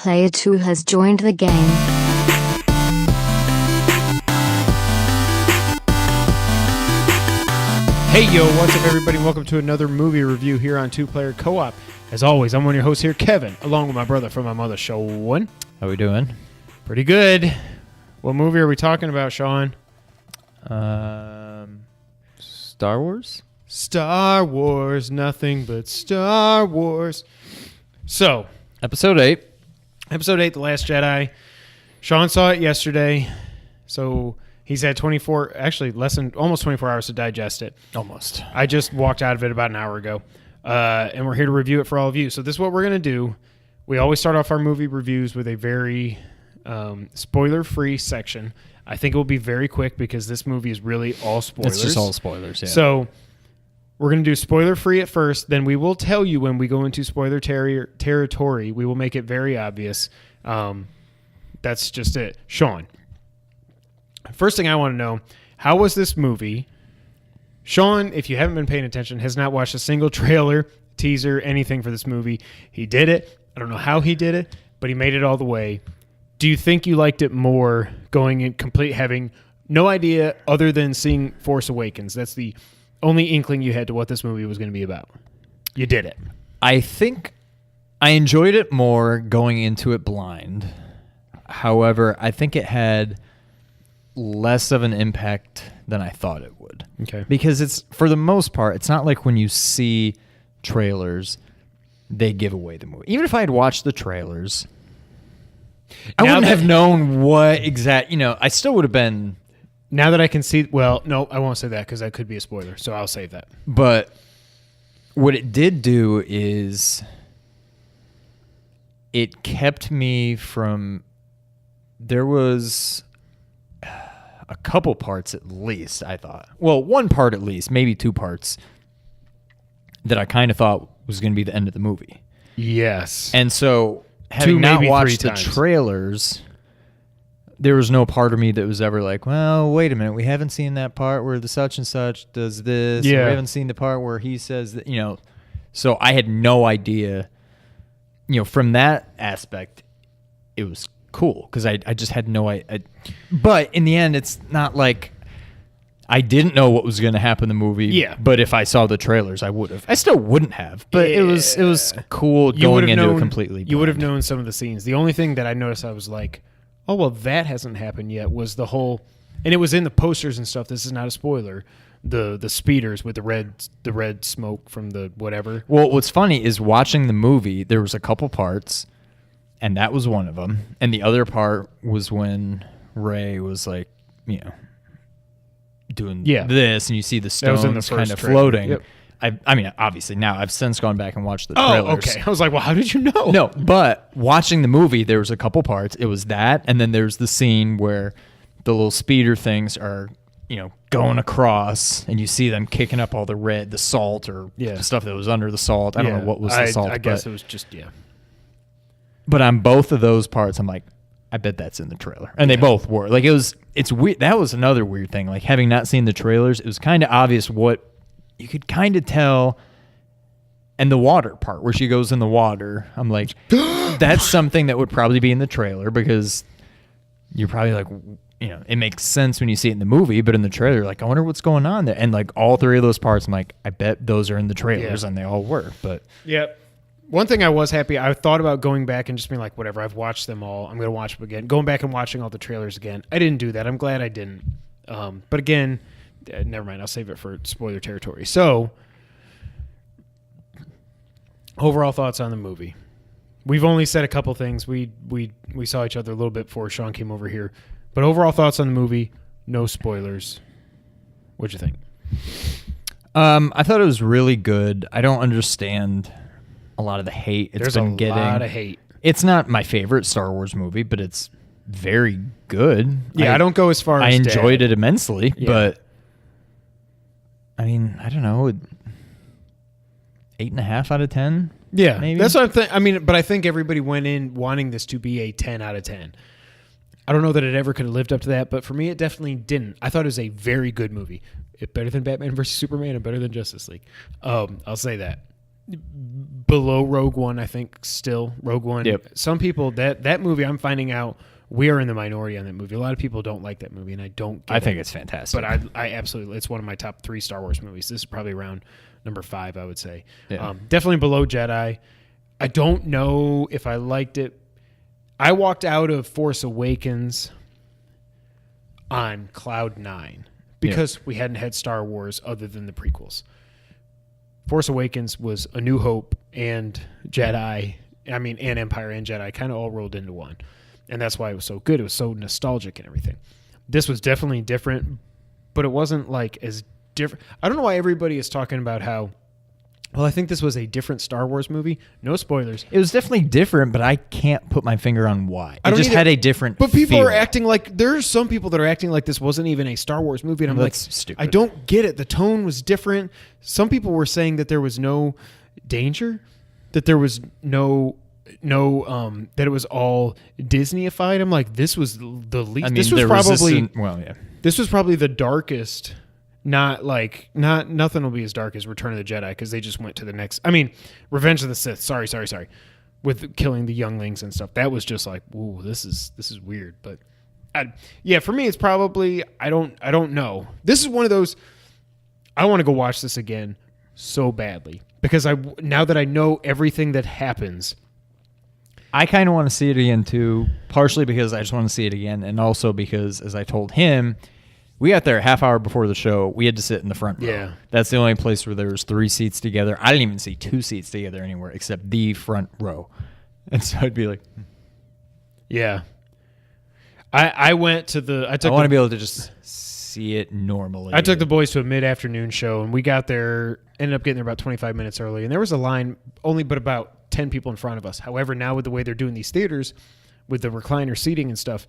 Player 2 has joined the game. Hey yo, what's up everybody? Welcome to another movie review here on Two Player Co-op. As always, I'm one of your hosts here, Kevin, along with my brother from my mother, Sean. How we doing? Pretty good. What movie are we talking about, Sean? Star Wars? Star Wars, nothing but Star Wars. So, Episode 8. Episode 8, The Last Jedi. Sean saw it yesterday, so he's had almost 24 hours to digest it. Almost. I just walked out of it about an hour ago, and we're here to review it for all of you. So this is what we're going to do. We always start off our movie reviews with a very spoiler-free section. I think it will be very quick because this movie is really all spoilers. It's just all spoilers, yeah. So we're going to do spoiler-free at first. Then we will tell you when we go into spoiler territory. We will make it very obvious. That's just it. Sean, first thing I want to know, how was this movie? Sean, if you haven't been paying attention, has not watched a single trailer, teaser, anything for this movie. He did it. I don't know how he did it, but he made it all the way. Do you think you liked it more going in complete, having no idea other than seeing Force Awakens? That's the only inkling you had to what this movie was going to be about. You did it. I think I enjoyed it more going into it blind. However, I think it had less of an impact than I thought it would. Okay. Because it's, for the most part, it's not like when you see trailers, they give away the movie. Even if I had watched the trailers, I wouldn't have known what exact, I still would have been. Now that I can see, well, no, I won't say that because that could be a spoiler, so I'll save that. But what it did do is it kept me from, there was a couple parts at least, I thought. Well, one part at least, maybe two parts that I kind of thought was going to be the end of the movie. Yes. And so, having not watched the times. trailers, there was no part of me that was ever like, well, wait a minute, we haven't seen that part where the such and such does this. Yeah. We haven't seen the part where he says that, So I had no idea, from that aspect, it was cool because I just had no idea. But in the end, it's not like I didn't know what was going to happen in the movie. Yeah. But if I saw the trailers, I would have. I still wouldn't have. But it was cool going into it completely blind. You would have known some of the scenes. The only thing that I noticed, I was like, oh, well, that hasn't happened yet, was the whole, and it was in the posters and stuff. This is not a spoiler. The speeders with the red smoke from the whatever. Well, what's funny is watching the movie, there was a couple parts, and that was one of them. And the other part was when Rey was like, doing this, and you see the stones kind of floating. Yep. I mean, obviously now I've since gone back and watched the trailers. Oh, okay. I was like, well, how did you know? No, but watching the movie, there was a couple parts. It was that, and then there's the scene where the little speeder things are, going across, and you see them kicking up all the salt or the stuff that was under the salt. I don't know what was the salt. I guess it was just, But on both of those parts, I'm like, I bet that's in the trailer. And they both were. Like, it's weird. That was another weird thing. Like, having not seen the trailers, it was kind of obvious what you could kind of tell. And the water part, where she goes in the water, I'm like, that's something that would probably be in the trailer because you're probably like, it makes sense when you see it in the movie, but in the trailer, you're like, I wonder what's going on there. And like all three of those parts, I'm like, I bet those are in the trailers, and they all were. But yep. One thing I was happy, I thought about going back and just being like, whatever, I've watched them all. I'm going to watch them again. Going back and watching all the trailers again. I didn't do that. I'm glad I didn't. But again, never mind. I'll save it for spoiler territory. So, overall thoughts on the movie. We've only said a couple things. We saw each other a little bit before Sean came over here. But overall thoughts on the movie, no spoilers. What'd you think? I thought it was really good. I don't understand a lot of the hate it's been getting. There's a lot of hate. It's not my favorite Star Wars movie, but it's very good. Yeah, I don't go as far as I enjoyed it immensely, but I mean, I don't know, 8.5 out of 10. Yeah, maybe? That's what I'm thinking. I mean, but I think everybody went in wanting this to be a 10 out of 10. I don't know that it ever could have lived up to that, but for me, it definitely didn't. I thought it was a very good movie. It better than Batman vs. Superman and better than Justice League. I'll say that. below Rogue One, I think. Still, Rogue One. Yep. Some people that movie, I'm finding out we are in the minority on that movie. A lot of people don't like that movie, and I don't. Get I think it. it's fantastic. But I absolutely, it's one of my top 3 Star Wars movies. This is probably around number 5, I would say. Yeah. Definitely below Jedi. I don't know if I liked it. I walked out of Force Awakens on cloud 9 because we hadn't had Star Wars other than the prequels. Force Awakens was A New Hope and Jedi, and Empire and Jedi kind of all rolled into one. And that's why it was so good. It was so nostalgic and everything. This was definitely different, but it wasn't like as different. I don't know why everybody is talking about how, well, I think this was a different Star Wars movie. No spoilers. It was definitely different, but I can't put my finger on why. I It don't just either. had a different But people feel. are acting like, there's some people that are acting like this wasn't even a Star Wars movie. And I'm That's like, stupid. I don't get it. The tone was different. Some people were saying that there was no danger, that there was no that it was all Disneyified. I'm like, this was the least. I mean, this was the probably yeah. this was probably the darkest. Not nothing will be as dark as Return of the Jedi because they just went to the next. I mean, Revenge of the Sith. Sorry, with killing the younglings and stuff. That was just like, ooh, this is weird. But for me, it's probably I don't know. This is one of those. I want to go watch this again so badly because now that I know everything that happens. I kind of want to see it again too, partially because I just want to see it again, and also because, as I told him, we got there a half hour before the show. We had to sit in the front row. Yeah. That's the only place where there was 3 seats together. I didn't even see 2 seats together anywhere except the front row. And so I'd be like, yeah. I went to the. I want to be able to just see it normally. I took the boys to a mid-afternoon show, and we got there, ended up getting there about 25 minutes early, and there was a line but about 10 people in front of us. However, now with the way they're doing these theaters, with the recliner seating and stuff,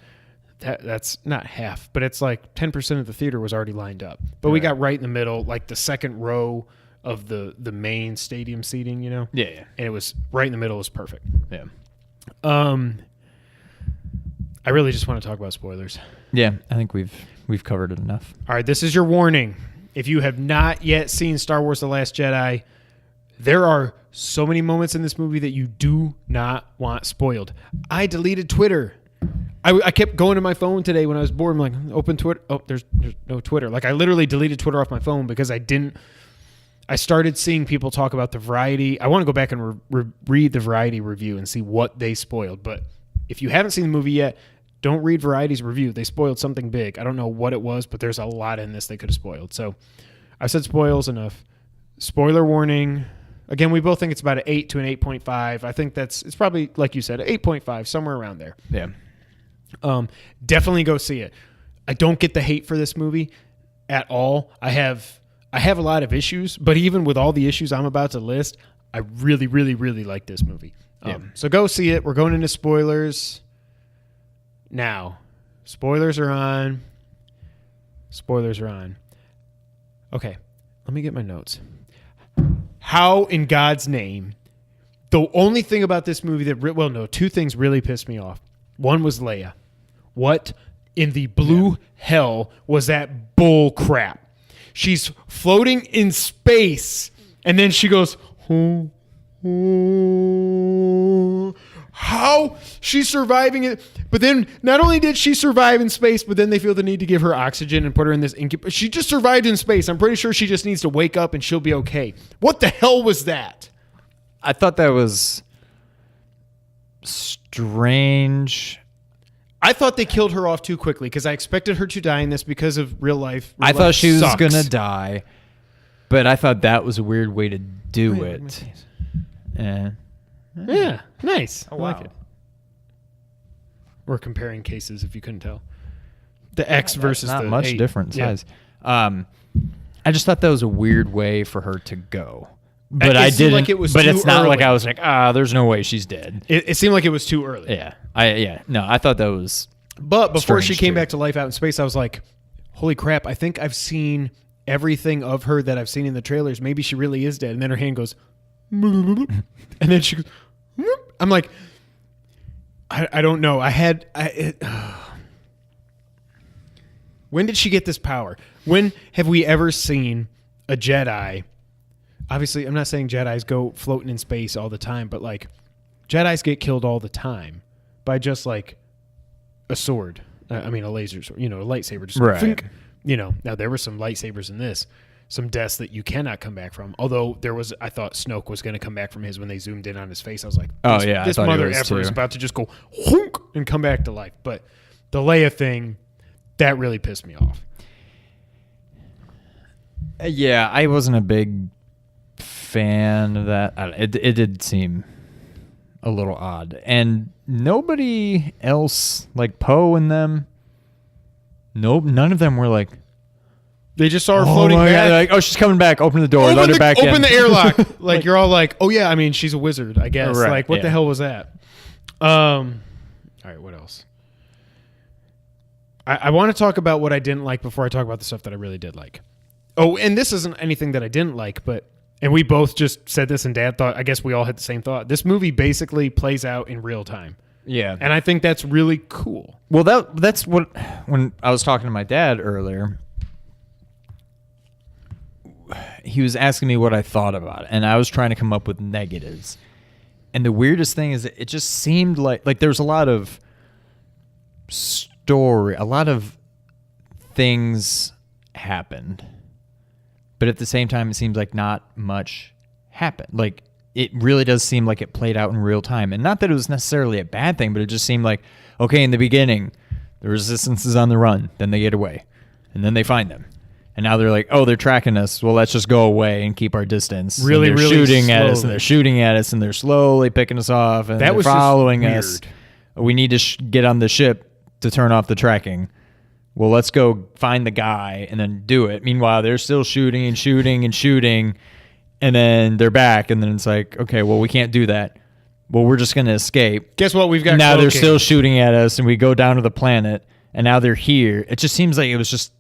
that's not half, but it's like 10% of the theater was already lined up. But we got right in the middle, like the second row of the main stadium seating, Yeah. And it was right in the middle. It was perfect. Yeah. I really just want to talk about spoilers. Yeah, I think we've covered it enough. All right, this is your warning. If you have not yet seen Star Wars The Last Jedi, there are so many moments in this movie that you do not want spoiled. I deleted Twitter. I kept going to my phone today when I was bored. I'm like, open Twitter. Oh, there's no Twitter. Like, I literally deleted Twitter off my phone because I started seeing people talk about the Variety. I want to go back and read the Variety review and see what they spoiled. But if you haven't seen the movie yet, don't read Variety's review. They spoiled something big. I don't know what it was, but there's a lot in this they could have spoiled. So I've said spoils enough. Spoiler warning. Again, we both think it's about an 8 to an 8.5. I think it's probably, like you said, an 8.5, somewhere around there. Yeah. Definitely go see it. I don't get the hate for this movie at all. I have a lot of issues, but even with all the issues I'm about to list, I really, really, really like this movie. So go see it. We're going into spoilers now. Spoilers are on. Okay, let me get my notes. How in God's name? The only thing about this movie two things really pissed me off. One was Leia. What in the blue hell was that bull crap? She's floating in space, and then she goes, how? She's surviving it. But then not only did she survive in space, but then they feel the need to give her oxygen and put her in this incubator. She just survived in space. I'm pretty sure she just needs to wake up and she'll be okay. What the hell was that? I thought that was strange. I thought they killed her off too quickly because I expected her to die in this because of real life. I thought she was going to die, but I thought that was a weird way to do it. Yeah, nice. Oh, I like wow. it. We're comparing cases if you couldn't tell. The X versus not the much 8. different Yeah. size. I just thought that was a weird way for her to go. But It I seemed didn't. like it was but too it's not like early. I was like, there's no way she's dead. It seemed like it was too early. Yeah. No, I thought that was. But before she Strange, came too. back to life out in space, I was like, holy crap, I think I've seen everything of her that I've seen in the trailers. Maybe she really is dead. And then her hand goes, and then she goes, I'm like, I don't know. When did she get this power? When have we ever seen a Jedi obviously, I'm not saying Jedis go floating in space all the time, but like Jedis get killed all the time by just like a sword. I mean, a laser sword, a lightsaber. Just right. Now there were some lightsabers in this, some deaths that you cannot come back from. Although I thought Snoke was going to come back from his when they zoomed in on his face. I was like, this mother effer is about to just go honk and come back to life. But the Leia thing, that really pissed me off. Yeah, I wasn't a big fan of that. It did seem a little odd. And nobody else, like Poe and them, none of them were like... They just saw her floating back. Like, she's coming back. Open the door. Let her back in. Open the airlock. Like, you're all like, oh, yeah, I mean, she's a wizard, I guess. Right, like, what the hell was that? All right, what else? I want to talk about what I didn't like before I talk about the stuff that I really did like. Oh, and this isn't anything that I didn't like, and we both just said this and Dad thought, I guess we all had the same thought. This movie basically plays out in real time. Yeah. And I think that's really cool. Well, that's what, when I was talking to my dad earlier, he was asking me what I thought about it, and I was trying to come up with negatives. And the weirdest thing is that it just seemed like there's a lot of story, a lot of things happened. But at the same time, it seems like not much happened. Like, it really does seem like it played out in real time. And not that it was necessarily a bad thing, but it just seemed like, okay, in the beginning, the resistance is on the run. Then they get away. And then they find them. And now they're like, oh, they're tracking us. Well, let's just go away and keep our distance. Really, and they're really shooting slowly. at us, and they're shooting at us, and they're slowly picking us off, and That they're was just following weird. us. We need to get on the ship to turn off the tracking. Well, let's go find the guy and then do it. Meanwhile, they're still shooting and shooting and shooting, and then they're back, and then it's like, okay, well, we can't do that. Well, we're just going to escape. Guess what? We've got now cloaking. they're still shooting at us, and we go down to the planet, and now they're here. It just seems like it was just...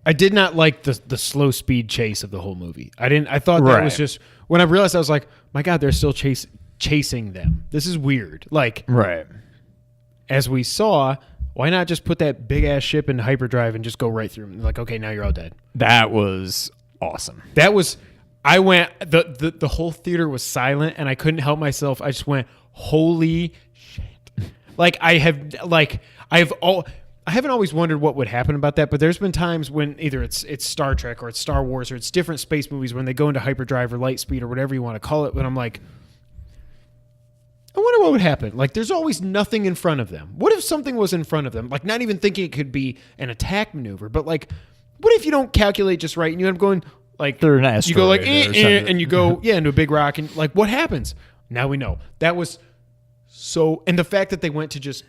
I did not like the slow speed chase of the whole movie. I thought that was just... When I realized, I was like, my God, they're still chasing them. This is weird. Like, right. As we saw... Why not just put that big-ass ship in hyperdrive and just go right through them? Like, okay, now you're all dead. That was awesome. That was... I went... The whole theater was silent, and I couldn't help myself. I just went, holy shit. Like, I haven't always wondered what would happen about that, but there's been times when either it's Star Trek or it's Star Wars or it's different space movies when they go into hyperdrive or light speed or whatever you want to call it, but I'm like... I wonder what would happen. Like, there's always nothing in front of them. What if something was in front of them? Like, not even thinking it could be an attack maneuver, but like, what if you don't calculate just right and you end up going, like, they're an asteroid, you go like, and you go, into a big rock, and like, what happens? Now we know. That was so, and the fact that they went to just,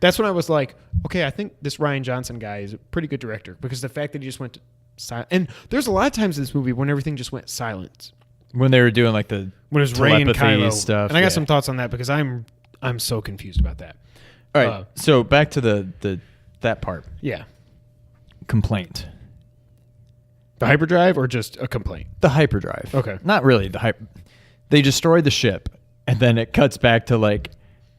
that's when I was like, okay, I think this Rian Johnson guy is a pretty good director, because the fact that he just went to silent, and there's a lot of times in this movie when everything just went silent. When they were doing like the when it was Rey and Kylo stuff, and I got some thoughts on that because I'm so confused about that. All right, so back to that part. Yeah, complaint. The hyperdrive or just a complaint? The hyperdrive. Okay, not really the They destroy the ship, and then it cuts back to like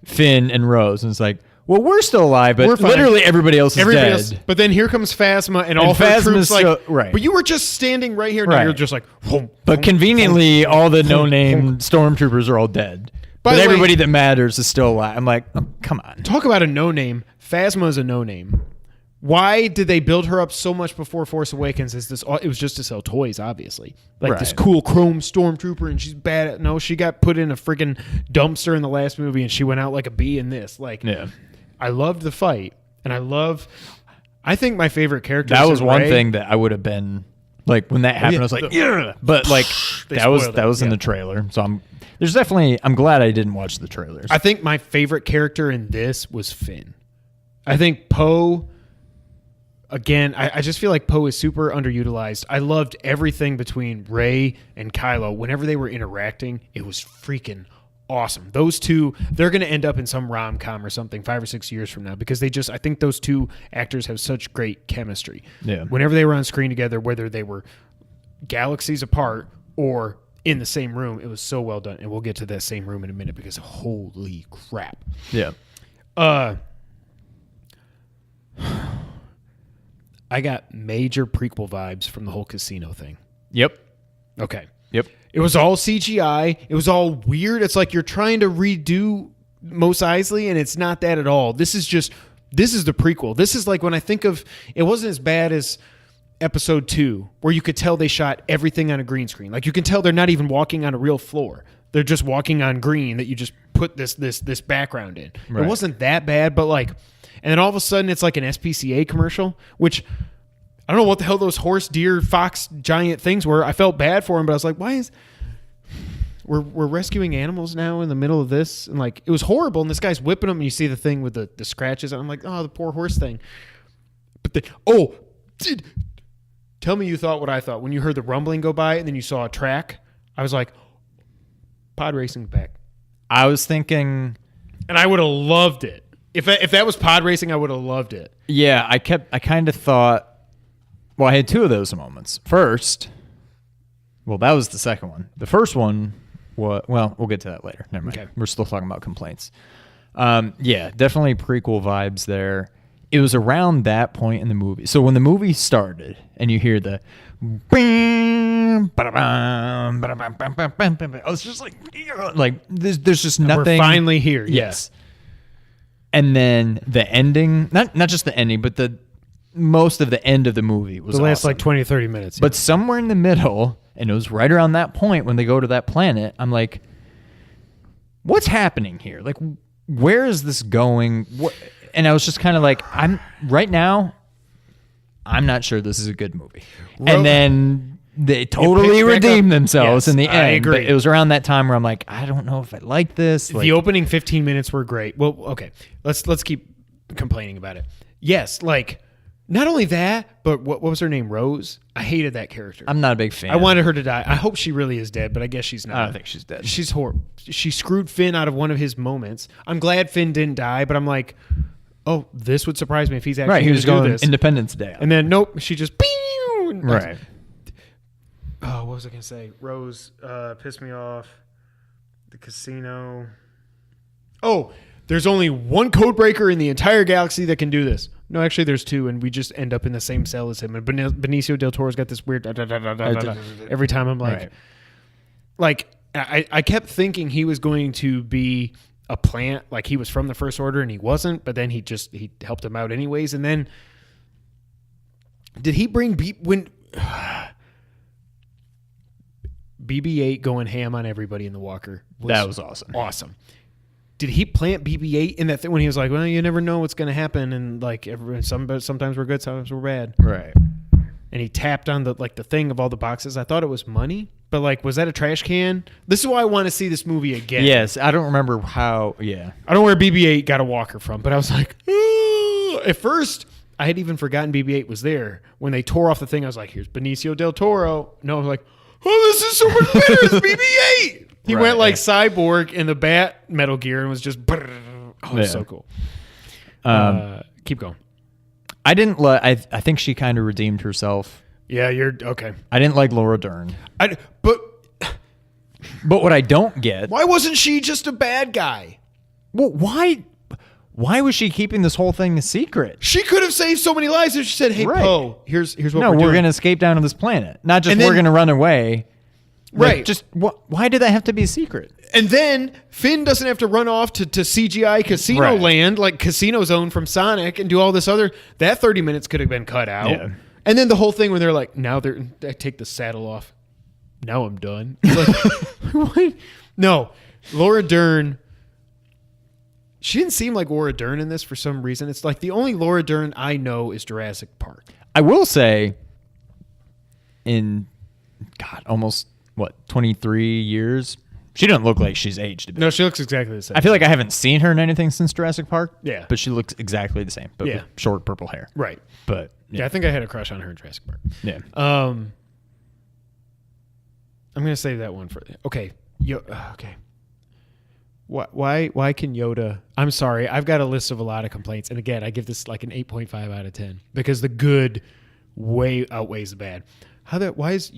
Finn and Rose, and it's like, well, we're still alive, but literally everybody else is dead. But then here comes Phasma and all her troops. Like, right. But you were just standing right here. Now you're just like, but conveniently, all the no-name stormtroopers are all dead. But everybody that matters is still alive. I'm like, oh, come on. Talk about a no-name. Phasma is a no-name. Why did they build her up so much before Force Awakens? It was just to sell toys, obviously. Like this cool chrome stormtrooper, and she's bad. No, she got put in a freaking dumpster in the last movie, and she went out like a bee in this. Like, yeah. I loved the fight, and I think my favorite character. That was one thing that I would have been like when that happened. I was like, yeah, but like that was in the trailer. So I'm glad I didn't watch the trailers. I think my favorite character in this was Finn. I think Poe. Again, I just feel like Poe is super underutilized. I loved everything between Rey and Kylo. Whenever they were interacting, it was freaking awesome. Those two, they're going to end up in some rom-com or something 5 or 6 years from now because I think those two actors have such great chemistry. Yeah. Whenever they were on screen together, whether they were galaxies apart or in the same room, it was so well done. And we'll get to that same room in a minute because holy crap. Yeah. I got major prequel vibes from the whole casino thing. Yep. Okay. Yep. It was all CGI. It was all weird. It's like you're trying to redo Mos Eisley, and it's not that at all. This is the prequel. This is like when I think of, it wasn't as bad as episode 2, where you could tell they shot everything on a green screen. Like you can tell they're not even walking on a real floor. They're just walking on green that you just put this background in. Right. It wasn't that bad, but like, and then all of a sudden it's like an SPCA commercial, which I don't know what the hell those horse, deer, fox, giant things were. I felt bad for him, but I was like, why is we're rescuing animals now in the middle of this? And like, it was horrible. And this guy's whipping them, and you see the thing with the scratches. And I'm like, oh, the poor horse thing. But tell me you thought what I thought when you heard the rumbling go by and then you saw a track. I was like, pod racing back. I was thinking, and I would have loved it. If that was pod racing, I would have loved it. Yeah, I kind of thought, well, I had two of those moments. First, well, that was the second one. The first one, we'll get to that later. Never mind. Okay. We're still talking about complaints. Yeah, definitely prequel vibes there. It was around that point in the movie. So when the movie started and you hear the I was just like there's just nothing. We're finally here. Yes. And then the ending, not just the ending, but the most of the end of the movie was the last awesome. like 20 or 30 minutes. Yeah. But somewhere in the middle, and it was right around that point when they go to that planet, I'm like, what's happening here? Like, where is this going? And I was just kind of like, I'm not sure this is a good movie. And then they totally redeemed themselves in the end. I agree. But it was around that time where I'm like, I don't know if I like this. The opening 15 minutes were great. Well, okay, let's keep complaining about it. Yes, like not only that, but what was her name? Rose. I hated that character. I'm not a big fan. I wanted her to die. I hope she really is dead, but I guess she's not. I don't think she's dead. She's horrible. She screwed Finn out of one of his moments. I'm glad Finn didn't die, but I'm like, oh, this would surprise me if he's actually right. He was going this. Independence Day, and then nope, she just right. Oh, what was I gonna say? Rose pissed me off. The casino. Oh, there's only one code breaker in the entire galaxy that can do this. No, actually, there's two, and we just end up in the same cell as him. And Benicio del Toro's got this weird every time. I'm like, I kept thinking he was going to be a plant, like he was from the First Order, and he wasn't. But then he helped him out anyways. And then did he bring BB-8 going ham on everybody in the Walker? That was awesome. Awesome. Did he plant BB-8 in that thing when he was like, well, you never know what's going to happen, and like sometimes we're good, sometimes we're bad, right? And he tapped on the thing of all the boxes. I thought it was money, but like, was that a trash can? This is why I want to see this movie again. Yes, I don't remember how. Yeah, I don't know where BB-8 got a walker from, but I was like, at first I had even forgotten BB-8 was there when they tore off the thing. I was like, here's Benicio del Toro. No, I was like, oh, this is so much better. It's BB-8. He went like Cyborg in the Bat Metal Gear and was just, so cool. Keep going. I didn't like. I think she kind of redeemed herself. Yeah, you're okay. I didn't like Laura Dern. But what I don't get, why wasn't she just a bad guy? Well, why was she keeping this whole thing a secret? She could have saved so many lives if she said, "Hey, Poe, here's what we're doing. We're going to escape down to this planet. Not just we're going to run away." Right. Like, just why did that have to be a secret? And then Finn doesn't have to run off to CGI Casino Land, like Casino Zone from Sonic, and do all this other. That 30 minutes could have been cut out. Yeah. And then the whole thing when they're like, now I take the saddle off. Now I'm done. Like, what? No, Laura Dern. She didn't seem like Laura Dern in this for some reason. It's like the only Laura Dern I know is Jurassic Park. I will say, almost 23 years, she doesn't look like she's aged a bit. No, she looks exactly the same. I feel like I haven't seen her in anything since Jurassic Park. Yeah. But she looks exactly the same, but with short purple hair. Right. But yeah, I think I had a crush on her in Jurassic Park. Yeah. I'm going to save that one for... Okay. Okay. Why can Yoda... I'm sorry. I've got a list of a lot of complaints. And again, I give this like an 8.5 out of 10 because the good way outweighs the bad. Why is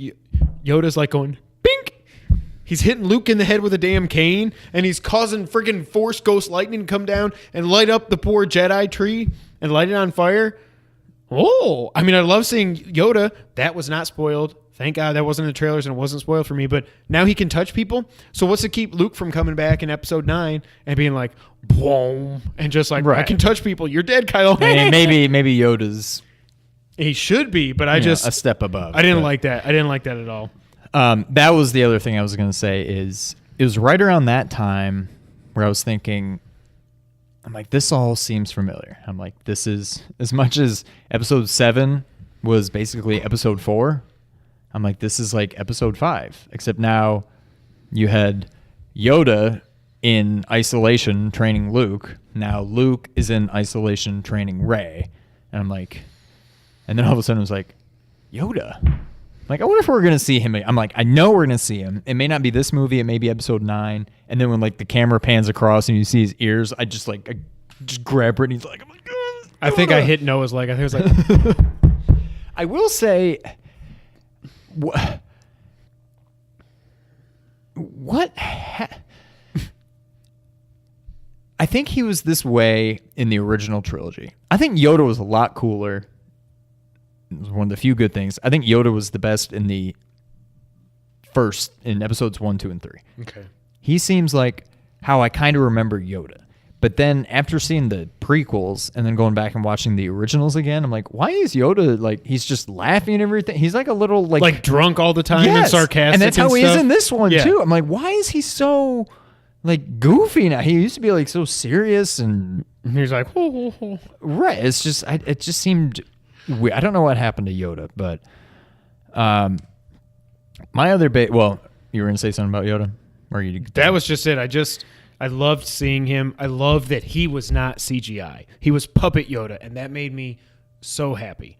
Yoda's like going... Bink! He's hitting Luke in the head with a damn cane, and he's causing friggin' Force Ghost Lightning to come down and light up the poor Jedi tree and light it on fire. Oh! I mean, I love seeing Yoda. That was not spoiled. thank God that wasn't in the trailers and it wasn't spoiled for me. But now he can touch people. So what's to keep Luke from coming back in episode 9 and being like, boom, and just like, I can touch people. You're dead, Kylo. Maybe Yoda's. He should be, but I just a step above. I didn't like that. I didn't like that at all. That was the other thing I was going to say is it was right around that time where I was thinking, I'm like, this all seems familiar. I'm like, this is as much as episode 7 was basically episode 4. I'm like, this is like episode 5, except now you had Yoda in isolation training Luke. Now Luke is in isolation training Rey. And I'm like, and then all of a sudden it was like, Yoda. Like, I wonder if we're going to see him. I'm like, I know we're going to see him. It may not be this movie. It may be episode 9. And then when like the camera pans across and you see his ears, I just grab Brittany's leg. I'm like, oh, I think I hit Noah's leg. I think it was like, I will say, I think he was this way in the original trilogy. I think Yoda was a lot cooler. It was one of the few good things. I think Yoda was the best in episodes 1, 2, and 3. okay. He seems like how I kind of remember Yoda. But then after seeing the prequels and then going back and watching the originals again, I'm like, why is Yoda like, he's just laughing and everything? He's like a little like drunk all the time and sarcastic. And that's how he stuff. is in this one too. I'm like, why is he so like goofy now? He used to be like so serious and he's like, oh. Right. It's just, it just seemed weird. I don't know what happened to Yoda, but my other well, you were going to say something about Yoda? Or you? That was just it. I loved seeing him. I loved that he was not CGI. He was puppet Yoda, and that made me so happy.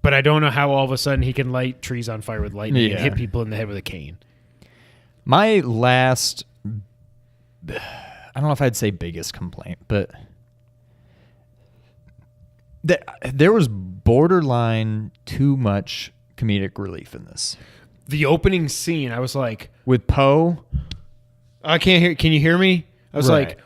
But I don't know how all of a sudden he can light trees on fire with lightning and hit people in the head with a cane. My last, I don't know if I'd say biggest complaint, but there was borderline too much comedic relief in this. The opening scene, I was like, with Poe. I can't hear. Can you hear me? I was like,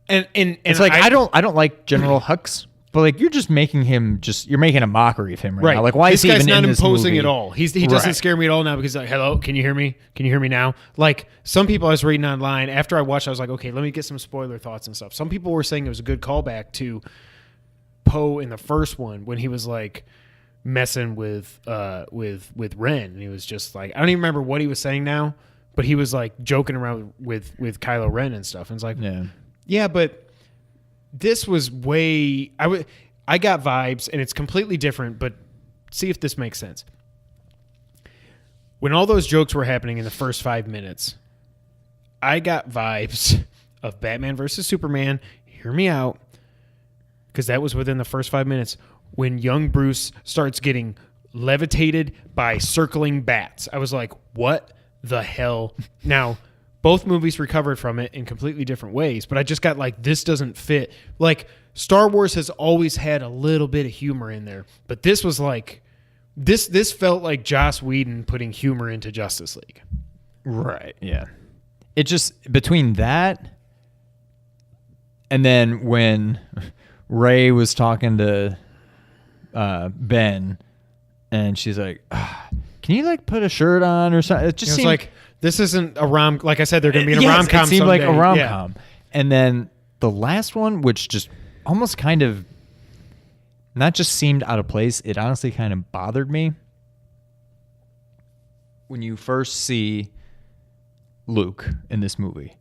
and it's like I don't like General Hux, but like you're just making him you're making a mockery of him right now. Like why is he even in this movie? This guy's not imposing at all. He doesn't scare me at all now because like, hello, can you hear me? Can you hear me now? Like some people I was reading online after I watched, I was like, okay, let me get some spoiler thoughts and stuff. Some people were saying it was a good callback to Poe in the first one when he was like messing with Ren, and he was just like, I don't even remember what he was saying now. But he was like joking around with Kylo Ren and stuff. And it's like, yeah, but this was way. I got vibes, and it's completely different. But see if this makes sense. When all those jokes were happening in the first 5 minutes, I got vibes of Batman versus Superman. Hear me out, because that was within the first 5 minutes when young Bruce starts getting levitated by circling bats. I was like, what the hell? Now, both movies recovered from it in completely different ways, but I just got like, this doesn't fit. Like, Star Wars has always had a little bit of humor in there, but this was like, this felt like Joss Whedon putting humor into Justice League. Right, yeah. It just, between that and then when Rey was talking to Ben and she's like, can you like put a shirt on or something? It just seemed like this isn't a like I said, they're going to be in a rom-com. It seemed someday. like a rom-com. Yeah. And then the last one, which just almost kind of not just seemed out of place, it honestly kind of bothered me. When you first see Luke in this movie,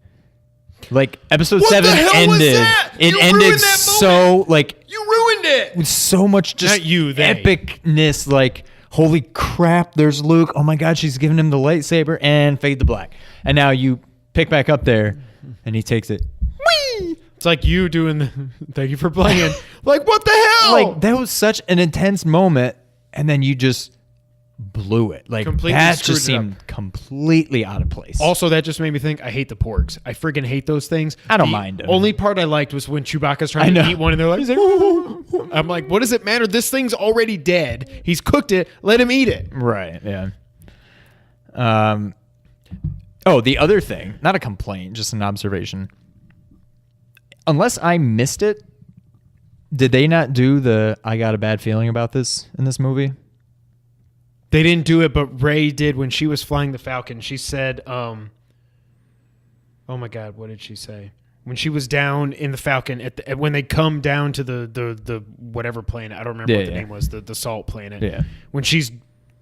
like episode 7 ended. It ended so like you ruined it with so much just not you, epicness. Like, holy crap, there's Luke. Oh my God, she's giving him the lightsaber, and fade to black. And now you pick back up there, and he takes it. Whee! It's like you doing the thank you for playing. Like, what the hell? Like, that was such an intense moment, and then you just blew it. Like, completely that just seemed completely out of place. Also, that just made me think, I hate the porgs. I freaking hate those things. I don't mind them. Only part I liked was when Chewbacca's trying to eat one, and they're like, I'm like, what does it matter? This thing's already dead. He's cooked it. Let him eat it. Right, yeah. Oh, the other thing, not a complaint, just an observation. Unless I missed it, did they not do the I got a bad feeling about this in this movie? They didn't do it, but Rey did when she was flying the Falcon. She said, oh my God, what did she say? When she was down in the Falcon, when they come down to the whatever planet, I don't remember what the name was, the salt planet. Yeah. When she's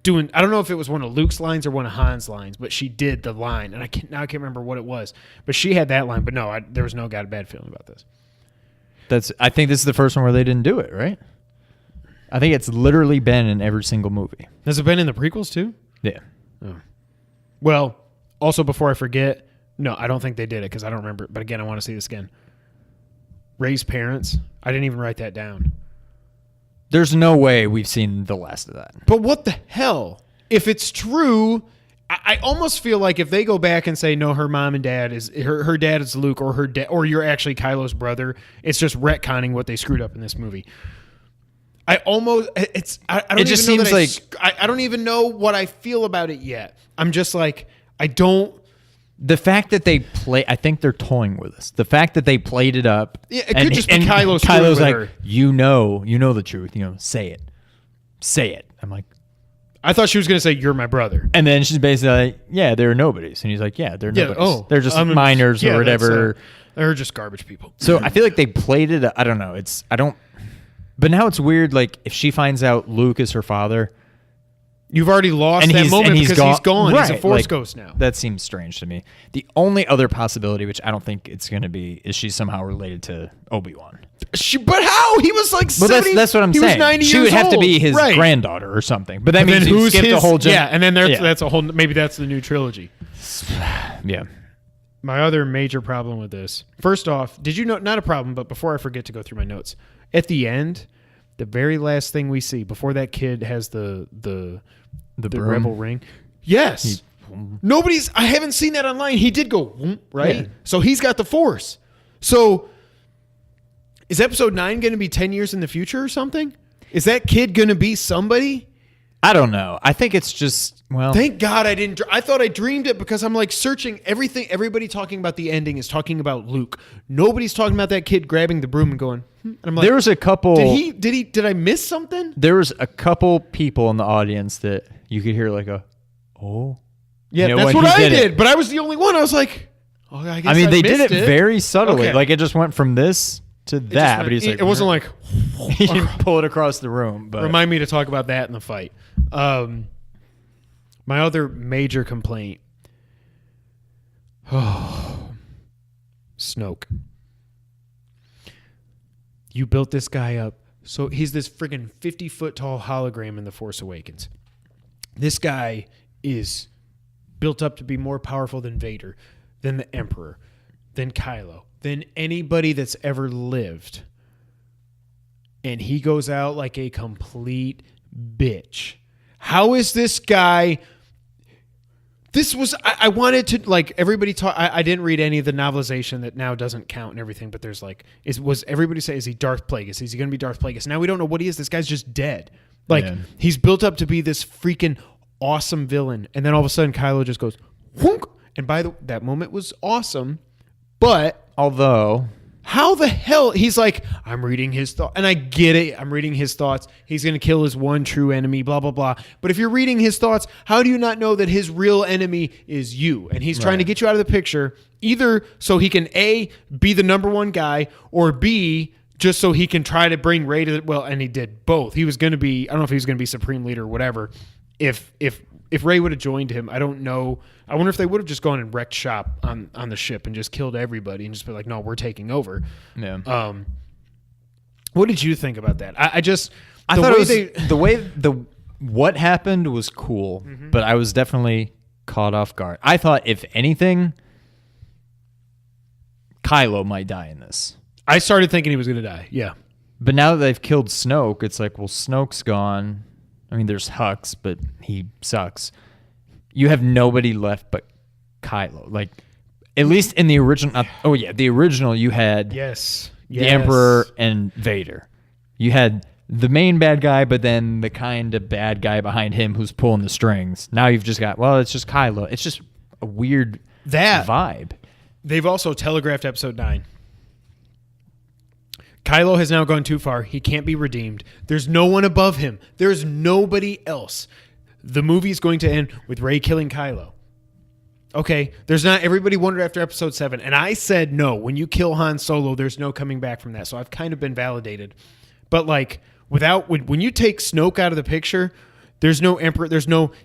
doing, I don't know if it was one of Luke's lines or one of Han's lines, but she did the line, and I can't remember what it was. But she had that line, but no, there was no bad feeling about this. I think this is the first one where they didn't do it, right? I think it's literally been in every single movie. Has it been in the prequels too? Yeah. Oh. Well, also before I forget, no, I don't think they did it because I don't remember. But again, I want to see this again. Rey's parents. I didn't even write that down. There's no way we've seen the last of that. But what the hell? If it's true, I almost feel like if they go back and say no, her mom and dad is her dad is Luke, or you're actually Kylo's brother, it's just retconning what they screwed up in this movie. I don't even know what I feel about it yet. I'm just like, I don't. The fact that they I think they're toying with us. The fact that they played it up. Yeah, it could just be Kylo. Kylo's like, her. you know the truth. Say it. I'm like, I thought she was going to say, you're my brother. and then she's basically like, yeah, they're nobodies. And he's like, yeah, they're nobodies. They're just minors or whatever. They're just garbage people. So I feel like they played it. I don't know. But now it's weird. Like if she finds out Luke is her father. You've already lost that moment because he's gone. Right. He's a Force ghost now. That seems strange to me. The only other possibility, which I don't think it's going to be, is she's somehow related to Obi-Wan. But how? He was like 70. That's what I'm saying. Was 90 she years would have old. to be his right. granddaughter or something. But that means you skip the whole and then that's a whole. Maybe that's the new trilogy. Yeah. My other major problem with this. First off, did you know? Not a problem, but before I forget to go through my notes, at the end, the very last thing we see before that kid has the rebel ring. Yes. I haven't seen that online. He did go, right? Yeah. So he's got the Force. So is episode 9 going to be 10 years in the future or something? Is that kid going to be somebody? I don't know. I think it's just, well. Thank God I didn't. I thought I dreamed it because I'm like searching everything. Everybody talking about the ending is talking about Luke. Nobody's talking about that kid grabbing the broom and going, and I'm like, there was a couple. Did I miss something? There was a couple people in the audience that you could hear like oh. Yeah, that's what I did. But I was the only one. I was like, oh, I guess they did it very subtly. Okay. Like it just went from this to that. But he's like, it wasn't like he didn't pull it across the room. But remind me to talk about that in the fight. My other major complaint. Snoke. You built this guy up. So he's this friggin' 50-foot tall hologram in The Force Awakens. This guy is built up to be more powerful than Vader, than the Emperor, than Kylo, than anybody that's ever lived. And he goes out like a complete bitch. How is this guy... I wanted to, like, everybody talk. I didn't read any of the novelization that now doesn't count and everything, but there's like, was everybody say, is he Darth Plagueis? Is he going to be Darth Plagueis? Now we don't know what he is. This guy's just dead. Like, he's built up to be this freaking awesome villain. And then all of a sudden, Kylo just goes, whoonk. And that moment was awesome. But, although, how the hell, he's like, I'm reading his thoughts. And I get it. I'm reading his thoughts. He's going to kill his one true enemy, blah, blah, blah. But if you're reading his thoughts, how do you not know that his real enemy is you? And he's trying to get you out of the picture, either so he can A, be the number one guy, or B, just so he can try to bring Rey to the, well, and he did both. He was going to be, I don't know if he was going to be Supreme Leader or whatever. If Rey would have joined him, I don't know. I wonder if they would have just gone and wrecked shop on the ship and just killed everybody and just be like, no, we're taking over. Yeah. What did you think about that? I thought what happened was cool, but I was definitely caught off guard. I thought, if anything, Kylo might die in this. I started thinking he was going to die. Yeah. But now that they've killed Snoke, it's like, well, Snoke's gone. I mean, there's Hux, but he sucks. You have nobody left but Kylo. Like, at least in the original. The original you had the Emperor and Vader. You had the main bad guy, but then the kind of bad guy behind him who's pulling the strings. Now you've just got, well, it's just Kylo. It's just a weird vibe. They've also telegraphed episode 9. Kylo has now gone too far. He can't be redeemed. There's no one above him. There's nobody else. the movie's going to end with Rey killing Kylo. Okay, there's not everybody wondered after episode 7, and I said no. When you kill Han Solo, there's no coming back from that. So I've kind of been validated. But like when you take Snoke out of the picture, there's no Emperor,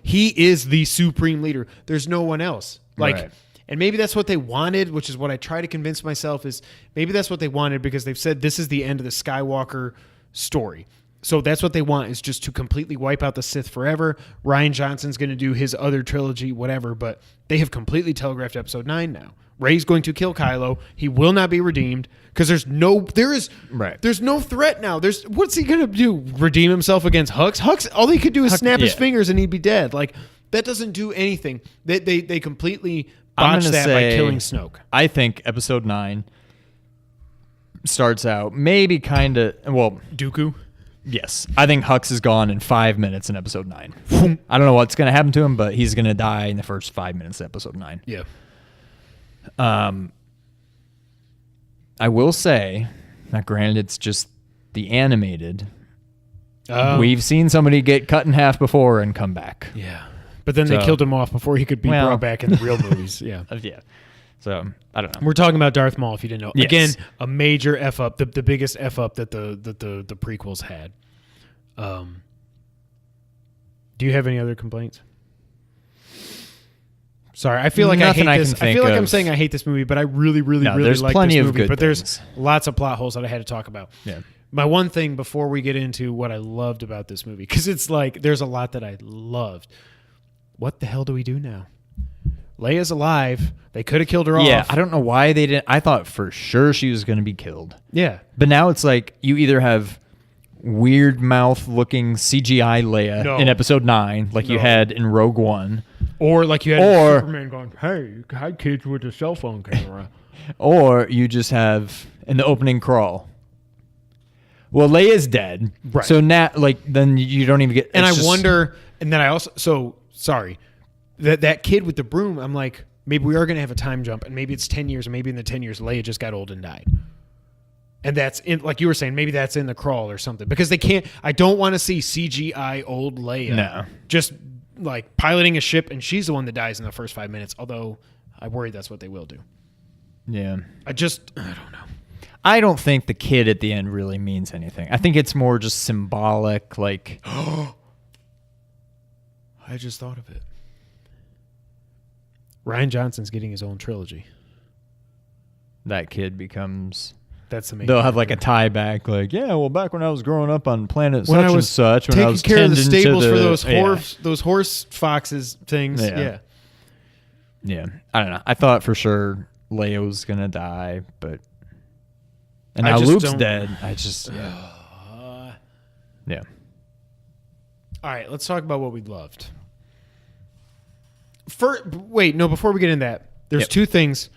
he is the supreme leader. There's no one else. Like Right. And maybe that's what they wanted, which is what I try to convince myself is maybe that's what they wanted because they've said this is the end of the Skywalker story. So that's what they want is just to completely wipe out the Sith forever. Rian Johnson's going to do his other trilogy, whatever, but they have completely telegraphed episode 9 now. Rey's going to kill Kylo. He will not be redeemed because there's no threat now. What's he going to do? Redeem himself against Hux? Hux, all he could do is snap his fingers and he'd be dead. Like that doesn't do anything. They completely botched that by killing Snoke. I think episode 9 starts out maybe kind of, well, Dooku? yes. I think Hux is gone in 5 minutes in episode 9. I don't know what's going to happen to him, but he's going to die in the first 5 minutes of episode 9. Yeah. I will say, now granted, it's just the animated. We've seen somebody get cut in half before and come back. Yeah. But then they killed him off before he could be brought back in the real movies. Yeah. Yeah. So, I don't know. We're talking about Darth Maul, if you didn't know. Yes. Again, a major F up, the biggest F up that the prequels had. Do you have any other complaints? Sorry, I feel like Nothing I hate I this. can I feel think like I'm of. saying I hate this movie, but I really there's like plenty this of movie. good But things. there's lots of plot holes that I had to talk about. Yeah. My one thing before we get into what I loved about this movie, because it's like there's a lot that I loved. What the hell do we do now? Leia's alive. They could have killed her off. Yeah, I don't know why they didn't. I thought for sure she was going to be killed. Yeah. But now it's like you either have weird mouth looking CGI Leia in episode 9, like you had in Rogue One. Or like you had Superman going, hey, hi kids with a cell phone camera. Or you just have in the opening crawl. Well, Leia's dead. Right. So now, like, then you don't even get. And I wonder, and then I also, sorry, that kid with the broom, I'm like, maybe we are going to have a time jump, and maybe it's 10 years, and maybe in the 10 years, Leia just got old and died. And that's in, like you were saying, maybe that's in the crawl or something. Because they can't, I don't want to see CGI old Leia. No. Just like piloting a ship, and she's the one that dies in the first 5 minutes, although I worry that's what they will do. Yeah. I don't know. I don't think the kid at the end really means anything. I think it's more just symbolic, like. I just thought of it. Rian Johnson's getting his own trilogy. That kid becomes. That's the main. They'll have like a tie back, like, yeah, well, back when I was growing up on planet when such I was and such, when I taking was care of the tending stables to for those horse foxes things. Yeah. Yeah. I don't know. I thought for sure Leia was gonna die, but and I now just Luke's don't- dead. I just yeah. All right, let's talk about what we loved. Before we get into that, there's two things.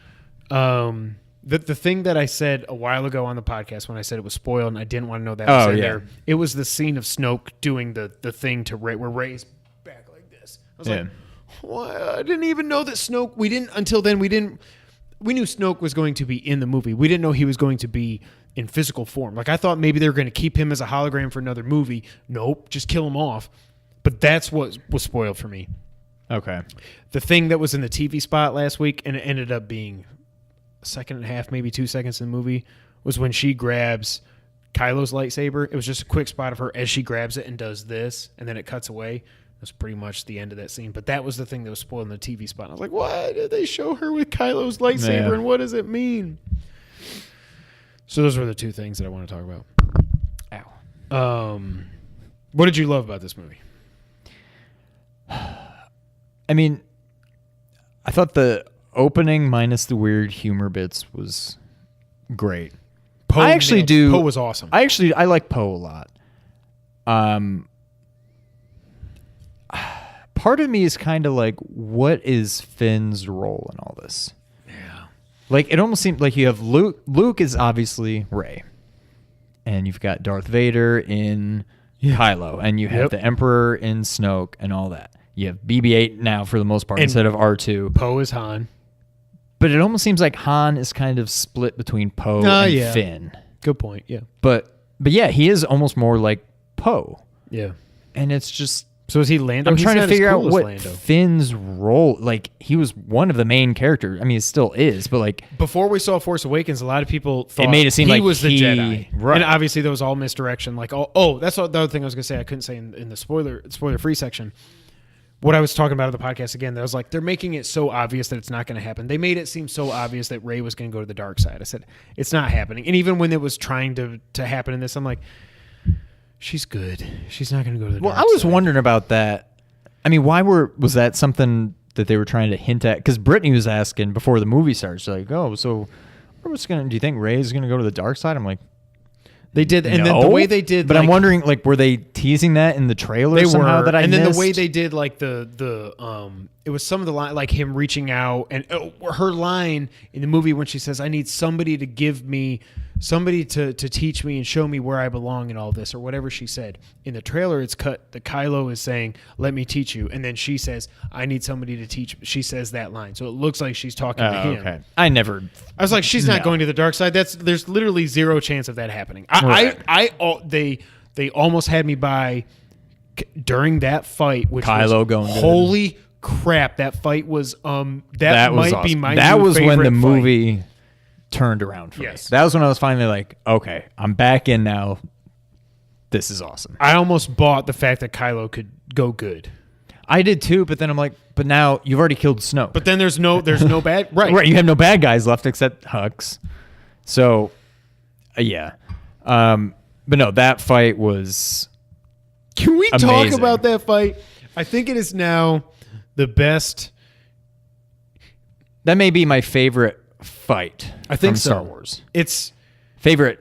The thing that I said a while ago on the podcast when I said it was spoiled and I didn't want to know that was in there, it was the scene of Snoke doing the thing to Rey, where Rey's back like this. I was like, what? I didn't even know that Snoke, we knew Snoke was going to be in the movie. We didn't know he was going to be in physical form. Like I thought maybe they were going to keep him as a hologram for another movie. Nope, just kill him off. But that's what was spoiled for me. Okay. The thing that was in the TV spot last week, and it ended up being a second and a half, maybe 2 seconds in the movie, was when she grabs Kylo's lightsaber. It was just a quick spot of her as she grabs it and does this, and then it cuts away. That's pretty much the end of that scene. But that was the thing that was spoiled in the TV spot. And I was like, why did they show her with Kylo's lightsaber, and what does it mean? So those were the two things that I want to talk about. Ow. What did you love about this movie? I mean, I thought the opening minus the weird humor bits was great. Poe Poe was awesome. I like Poe a lot. Part of me is kind of like, what is Finn's role in all this? Yeah. Like, it almost seemed like you have Luke. Luke is obviously Rey. And you've got Darth Vader in Kylo. And you have the Emperor in Snoke and all that. You have BB-8 now for the most part instead of R2. Poe is Han. But it almost seems like Han is kind of split between Poe and Finn. Good point, yeah. But yeah, he is almost more like Poe. Yeah. And it's just, So is he Lando? I'm He's trying to not as figure out cool as what Lando. Finn's role. Like, he was one of the main characters. I mean, he still is, but like Before we saw Force Awakens, a lot of people thought made it seem he like was the he- Jedi, right. and obviously there was all misdirection. Like, oh, that's the other thing I was gonna say. I couldn't say in the spoiler free section. What I was talking about in the podcast again, that I was like, they're making it so obvious that it's not going to happen. They made it seem so obvious that Rey was going to go to the dark side. I said, it's not happening. And even when it was trying to happen in this, I'm like, she's good. She's not going to go to the dark side. I was wondering about that. I mean, was that something that they were trying to hint at? Because Brittany was asking before the movie starts, like, oh, so do you think Rey's going to go to the dark side? I'm like, they did, and no, then the way they did, but like, I'm wondering, like, were they teasing that in the trailer they somehow were, that I and then missed? the way they did, like it was some of the line, like him reaching out, and her line in the movie when she says, "I need somebody to give me, somebody to teach me and show me where I belong and all this," or whatever she said. In the trailer, it's cut. The Kylo is saying, "Let me teach you," and then she says, "I need somebody to teach." She says that line, so it looks like she's talking to him. Okay. I was like, she's not No. going to the dark side. There's literally zero chance of that happening. They almost had me by during that fight, which Kylo was, going good. holy crap, that fight was that was might be awesome. my That new was when the favorite fight. movie turned around for Yes. me. That was when I was finally like, okay, I'm back in now. This is awesome. I almost bought the fact that Kylo could go good, I did too, but then I'm like, but now you've already killed Snoke. but then there's no bad right, you have no bad guys left except Hux. So, yeah. But no, that fight was Can we talk amazing. about that fight? I think it is now the best. That may be my favorite fight. I think from so. Star Wars. It's Favorite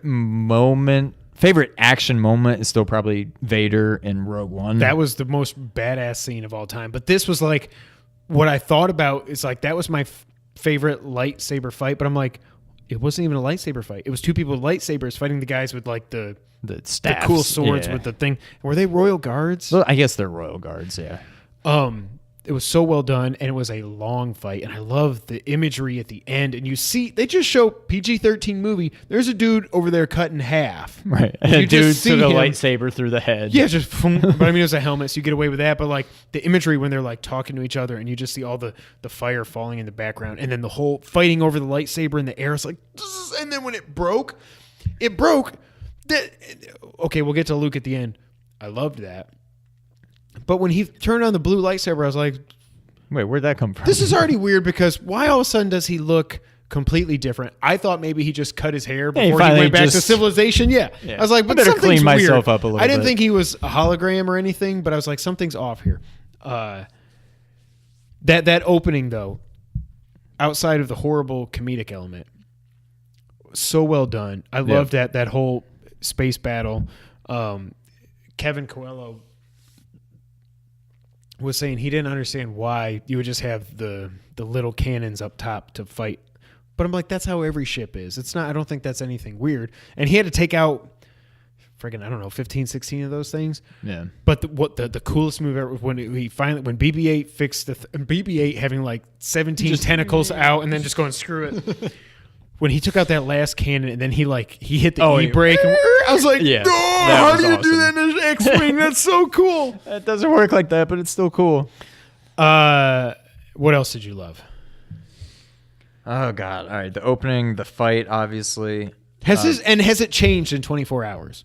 action moment is still probably Vader in Rogue One. that was the most badass scene of all time. But this was like what I thought about. Is like that was my favorite lightsaber fight. But I'm like, it wasn't even a lightsaber fight. It was two people with lightsabers fighting the guys with like the staffs, cool swords yeah. with the thing. Were they royal guards? Well, I guess they're royal guards, yeah. It was so well done, and it was a long fight. And I love the imagery at the end. And you see, they just show PG-13 movie. There's a dude over there cut in half. Right. And And you a dude just see took a him. lightsaber through the head. Yeah, just but I mean, it was a helmet, so you get away with that. But like the imagery when they're like talking to each other, and you just see all the fire falling in the background, and then the whole fighting over the lightsaber in the air. It's like, and then when it broke. Okay, we'll get to Luke at the end. I loved that. But when he turned on the blue lightsaber, I was like, Wait, where'd that come from? this is already weird because why all of a sudden does he look completely different? I thought maybe he just cut his hair Yeah, he before he finally went back to just- civilization. Yeah. Yeah. I was like, I but better something's clean myself weird. up a little I didn't bit. think he was a hologram or anything, but I was like, something's off here. That opening though, outside of the horrible comedic element, so well done. I loved that whole space battle. Kevin Coelho was saying he didn't understand why you would just have the little cannons up top to fight. But I'm like, that's how every ship is. It's not, I don't think that's anything weird. And he had to take out friggin', I don't know, 15, 16 of those things. Yeah. But the coolest move ever was when when BB-8 fixed BB-8 having like 17 tentacles out and then just going screw it. When he took out that last cannon and then he hit the E-brake. And I was like, Yeah, no, that how was do you do awesome. that in an X-Wing? That's so cool. It doesn't work like that, but it's still cool. What else did you love? Oh, God. All right. The opening, the fight, obviously. Has it changed in 24 hours?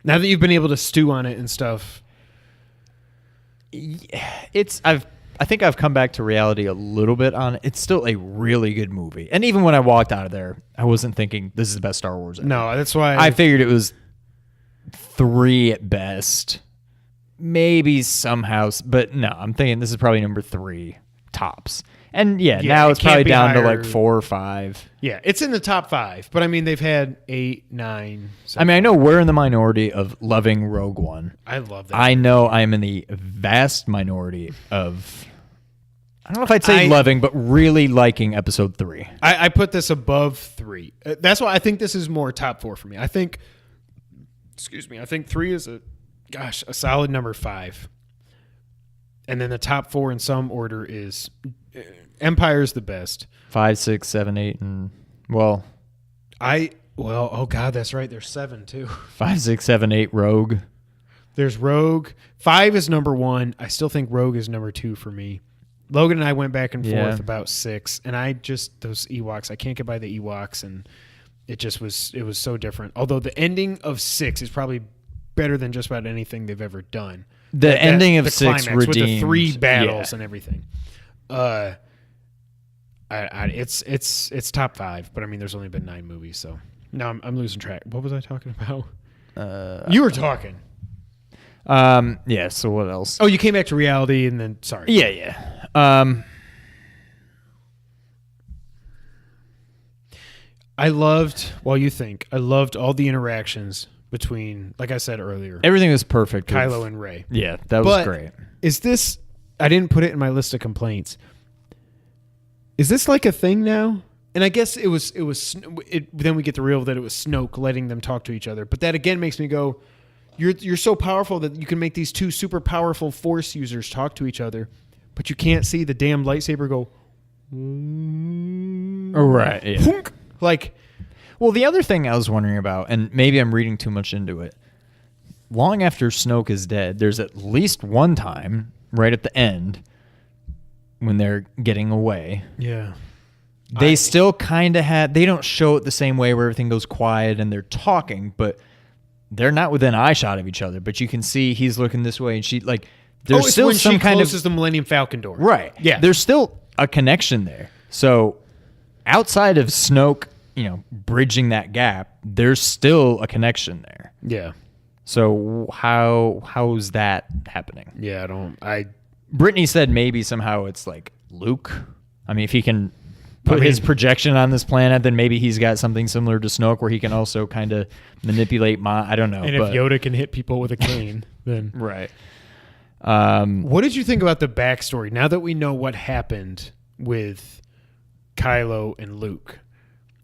Now that you've been able to stew on it and stuff. I think I've come back to reality a little bit on it. It's still a really good movie. And even when I walked out of there, I wasn't thinking this is the best Star Wars ever. No, that's why I figured it was 3 at best. Maybe somehow, but no, I'm thinking this is probably number 3 tops. And now it it's can't probably be down to higher. like 4 or 5. Yeah, it's in the top 5, but I mean they've had 8, 9. I mean, I know we're in the minority of loving Rogue One. I love that. I know I am in the vast minority of, I don't know if I'd say I- loving, but really liking episode 3. I put this above 3. That's why I think this is more top 4 for me. I think 3 is a solid number 5. And then the top 4 in some order is Empire's the best. 5, 6, 7, 8, and oh God, that's right. There's 7 too. 5, 6, 7, 8 Rogue. There's Rogue. 5 is number 1. I still think Rogue is number 2 for me. Logan and I went back and forth about 6, and those Ewoks, I can't get by the Ewoks, and it was so different. Although the ending of 6 is probably better than just about anything they've ever done. The ending of 6 redeemed with the 3 battles and everything. It's top 5, but I mean, there's only been 9 movies, so now I'm losing track. What was I talking about? You were talking. Yeah. So what else? Oh, you came back to reality, and then sorry. Yeah. I loved all the interactions between, like I said earlier, Everything was perfect. Kylo and Rey. Yeah, that was great. Is this? I didn't put it in my list of complaints. Is this like a thing now? And I guess it was. Then we get the reveal that it was Snoke letting them talk to each other. But that again makes me go, you're so powerful that you can make these 2 super powerful Force users talk to each other, but you can't see the damn lightsaber go. Right. Yeah. Like, well, the other thing I was wondering about, and maybe I'm reading too much into it. Long after Snoke is dead, there's at least one time right at the end when they're getting away. Yeah. They still kind of they don't show it the same way where everything goes quiet and they're talking, but they're not within eye shot of each other. But you can see he's looking this way and she like, there's still when some she kind of closes the Millennium Falcon door. Right. Yeah. There's still a connection there. So outside of Snoke, bridging that gap, there's still a connection there. Yeah. So how's that happening? Yeah, Brittany said maybe somehow it's like Luke. I mean, if he can put his projection on this planet, then maybe he's got something similar to Snoke where he can also kind of manipulate I don't know. And if Yoda can hit people with a cane, then... Right. What did you think about the backstory? Now that we know what happened with Kylo and Luke,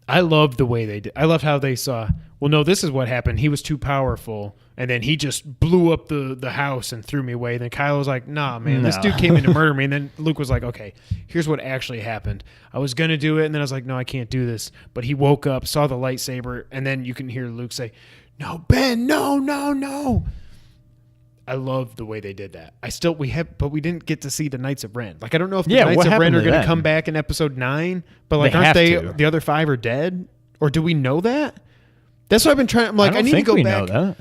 I loved the way they did. I loved how they saw, well, no, this is what happened. He was too powerful, and then he just blew up the house and threw me away. And then Kylo was like, nah, man, this dude came in to murder me. And then Luke was like, okay, here's what actually happened. I was going to do it, and then I was like, no, I can't do this. But he woke up, saw the lightsaber, and then you can hear Luke say, no, Ben, no. I love the way they did that. But we didn't get to see the Knights of Ren. Like, I don't know if the Knights of Ren are going to come back in episode 9, but like, aren't the other 5 are dead? Or do we know that? That's what I've been trying. I'm like, I need to go back. Know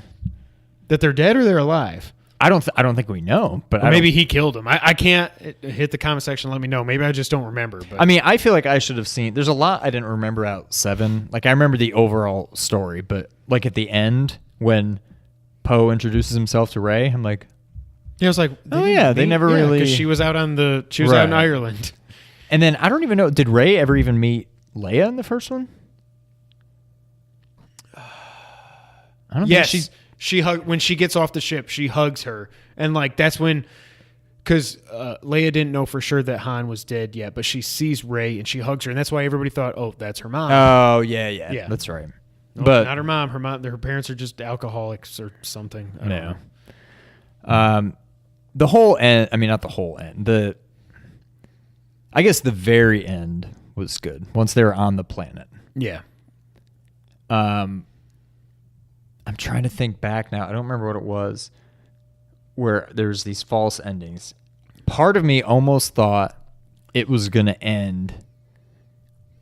that they're dead or they're alive. I don't think we know, but maybe he killed him. I can't hit the comment section. Let me know. Maybe I just don't remember. But I mean, I feel like I should have seen. There's a lot I didn't remember out 7. Like I remember the overall story, but like at the end when Poe introduces himself to Rey, I'm like, I was like, they never really. Because she was out out in Ireland. And then I don't even know. Did Rey ever even meet Leia in the first one? I don't think she when she gets off the ship, she hugs her, and like that's when, because Leia didn't know for sure that Han was dead yet, but she sees Rey and she hugs her, and that's why everybody thought, oh, that's her mom. Oh yeah, that's right. No, but not her mom. Her parents are just alcoholics or something. I don't know. The whole end. I mean, not the whole end. I guess the very end was good once they were on the planet. Yeah. I'm trying to think back now. I don't remember what it was where there's these false endings. Part of me almost thought it was going to end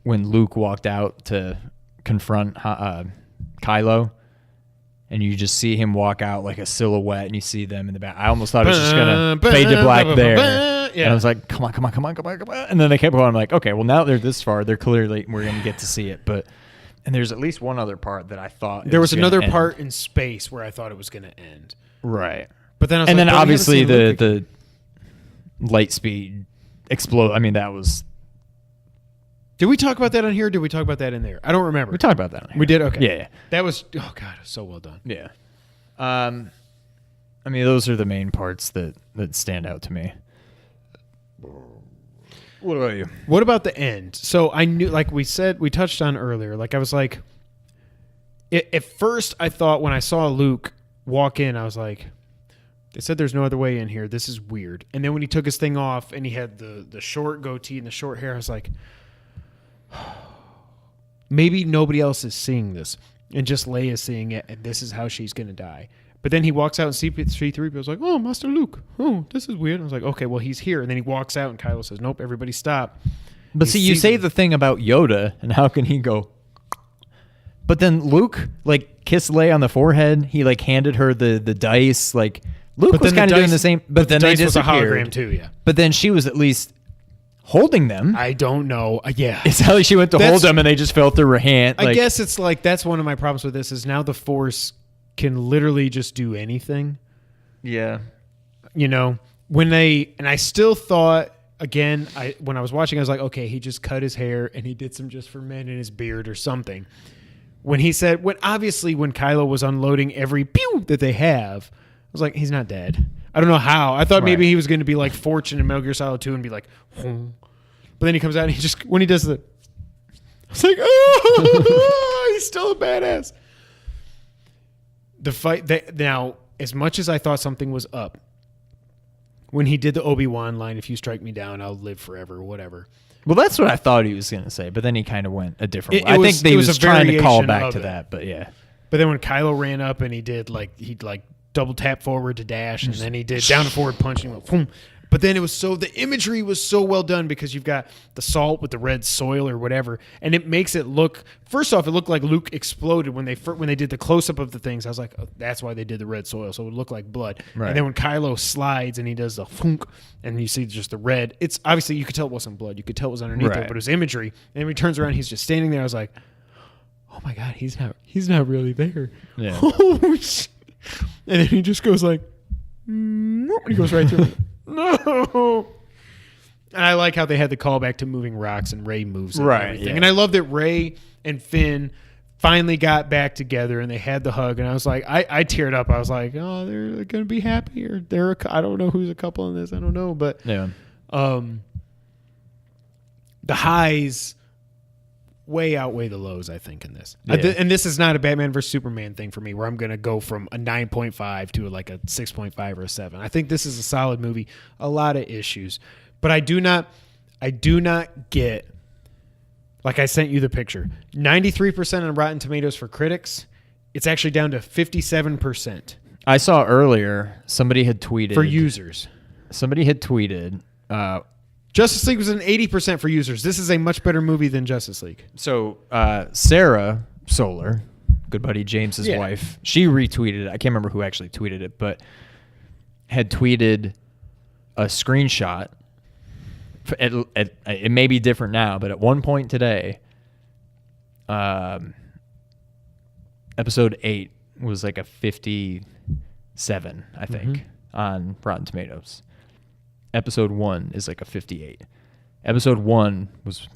when Luke walked out to confront Kylo, and you just see him walk out like a silhouette, and you see them in the back. I almost thought it was just going to fade to black there. Yeah. And I was like, come on. And then they kept going. I'm like, okay, well, now they're this far. We're going to get to see it. And there's at least one other part that I thought there was another part in space where I thought it was going to end. Right. But then I was and then obviously the light speed explode. I mean, that was. Did we talk about that on here? Or did we talk about that in there? I don't remember. We talked about that on here. We did? Okay. Yeah. That was, oh God, it was so well done. Yeah. I mean, those are the main parts that stand out to me. What about you? What about the end? So I knew, like we said, we touched on earlier, like I was like, at first I thought when I saw Luke walk in, I was like, they said there's no other way in here. This is weird. And then when he took his thing off and he had the short goatee and the short hair, I was like, maybe nobody else is seeing this and just Leia's seeing it and this is how she's going to die. But then he walks out and C-3PO was like, "Oh, Master Luke. Oh, this is weird." I was like, "Okay, well, he's here." And then he walks out and Kylo says, "Nope, everybody stop." But He see, you sees say him. the thing about Yoda, and how can he go? But then Luke, like, kissed Leia on the forehead. He, like, handed her the dice. Like, Luke But was then the kind of doing dice- the same. but But then the they dice was a disappeared. hologram too, yeah. But then she was at least holding them. I don't know. Yeah. It's not like she went to That's- hold them and they just fell through her hand. I Like, guess it's like that's one of my problems with this is now the Force can literally just do anything. yeah. You know, when and I still thought again, when I was watching, I was like, okay, he just cut his hair and he did some just for men in his beard or something. When he said, when Kylo was unloading every pew that they have, I was like, he's not dead. I don't know how. I thought maybe Right. he was going to be like Fortune in Metal Gear Solid 2 and be like, "Hmm." But then he comes out and when he does the, I was like, oh, he's still a badass. The fight now, as much as I thought something was up, when he did the Obi-Wan line, "If you strike me down, I'll live forever," whatever. Well, that's what I thought he was going to say, but then he kind of went a different way. I was- think they it was was a trying to call variation back of to it. that, but yeah. But then when Kylo ran up and he did he'd double tap forward to dash, and then he did down to forward punch, and he went boom. But then the imagery was so well done because you've got the salt with the red soil or whatever, and it makes it look. First off, it looked like Luke exploded when they did the close up of the things. I was like, oh, that's why they did the red soil, so it would look like blood. Right. And then when Kylo slides and he does the thunk, and you see just the red, it's obviously you could tell it wasn't blood. You could tell it was underneath Right. it, but it was imagery. And when he turns around, he's just standing there. I was like, oh my god, he's not really there. Yeah. Oh, shit. And then he just goes like, and he goes right through. No. And I like how they had the callback to moving rocks and Rey moves it Right, and everything. yeah. And I love that Rey and Finn finally got back together and they had the hug. And I was like, I teared up. I was like, oh, they're going to be happy. Or I don't know who's a couple in this. I don't know. But Yeah. the highs way outweigh the lows, I think, in this. Yeah. And this is not a Batman versus Superman thing for me where I'm going to go from a 9.5 to like a 6.5 or a 7. I think this is a solid movie. A lot of issues. But I do not get, like I sent you the picture, 93% on Rotten Tomatoes for critics. It's actually down to 57% I saw earlier somebody had tweeted. for users. Somebody had tweeted. Justice League was an 80% for users. This is a much better movie than Justice League. So Sarah Solar, good buddy James's Yeah. wife, she retweeted it. I can't remember who actually tweeted it, but had tweeted a screenshot. It may be different now, but at one point today, episode 8 was like a 57, I think, on Rotten Tomatoes. Episode 1 is like a 58. Episode 1 was